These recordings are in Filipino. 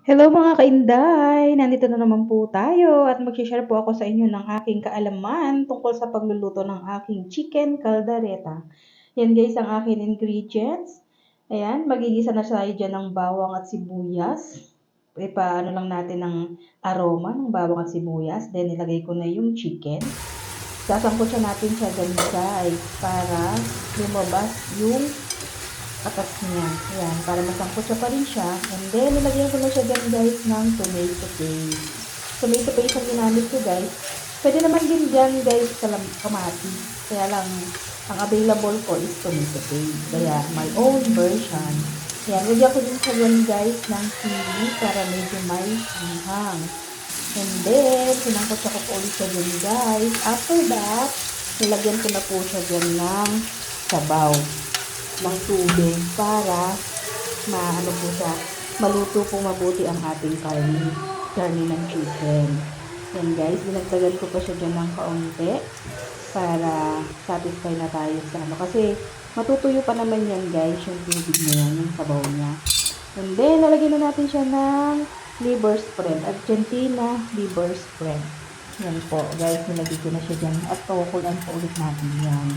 Hello mga kainday! Nandito na naman po tayo at mag-share po ako sa inyo ng aking kaalaman tungkol sa pagluluto ng aking chicken caldereta. Yan guys ang aking ingredients. Ayan, magigisa na tayo dyan ng bawang at sibuyas. Ipaano lang natin ng aroma ng bawang at sibuyas. Then ilagay ko na yung chicken. Sasangkot siya natin siya dyan guys para lumabas yung atas niya. Ayan, para masangkot siya pa rin siya. And then, nilagyan ko na siya dyan guys ng tomato paste. Tomato paste ang ginamit ko guys. Pwede naman din dyan guys kamati. Kaya lang, ang available ko is tomato paste. Kaya, my own version. Ayan, lagyan ko din siya dyan guys ng chili para medyo may singhang. And then, sinangkot siya ko po ulit siya dyan guys. After that, nilagyan ko na po siya dyan ng sabaw ng tubig para maano po siya, maluto po mabuti ang ating karne ng chicken. Yan guys, dinagdagan ko pa siya dyan ng kaunti para satisfy na tayo sa ano. Kasi matutuyo pa naman yan guys, yung tubig na yan, yung sabaw niya. And then, lalagyan na natin siya ng liver spread, Argentina liver spread. Yan po guys, nilagay ko na siya dyan at pakukulan po ulit natin yan.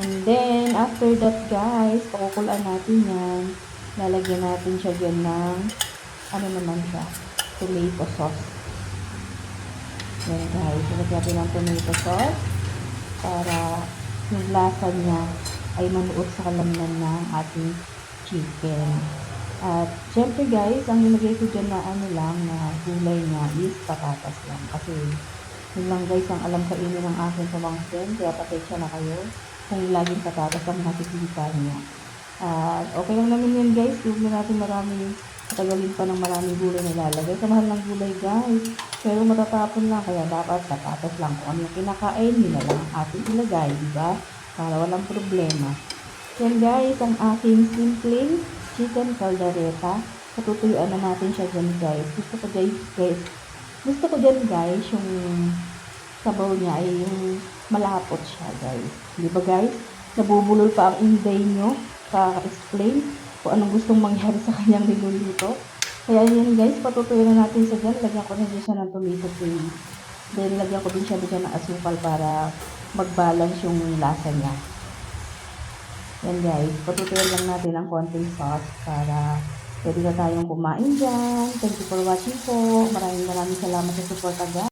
And then, after that guys, pakukulaan natin yan. Lalagyan natin siya dyan ng, ano naman siya, tomato sauce. Yan guys, lalagyan natin ng tomato sauce para yung lasa niya ay manuot sa kalamnan ng ating chicken. At syempre guys, ang nilagay ko dyan na ano lang, na gulay niya is patatas lang. Kasi yun lang guys ang alam kainin ng aking pamangkin, kaya pasensya na kayo kung laging patatas ang nakikita niya. Okay lang naman yun guys, huwag na natin matagalin pa ng maraming gulay na ilalagay. Sa mahal ng gulay guys, pero matatapon lang, kaya dapat patatas lang. Kung ano yung kinakain, yun na lang ang ating ilagay, diba? Para walang problema. Yan guys, ang aking simpleng chicken caldereta. Patutuyuan na natin siya dyan guys. Gusto ko dyan guys, yung sabaw niya ay yung malapot siya guys. Di ba guys? Nabubulol pa ang inday nyo kaka-explain kung anong gustong mangyari sa kanyang niluluto. Kaya yan guys, patutuyin na natin sa dyan. Lagyan ko na dyan siya ng tomato paste. Then lagyan ko din siya dyan ng asukal para mag-balance yung lasa niya. Yan guys, patutuyin lang natin ang konting sauce para pwede na tayong kumain dyan. Thank you for watching po. Maraming salamat sa support guys.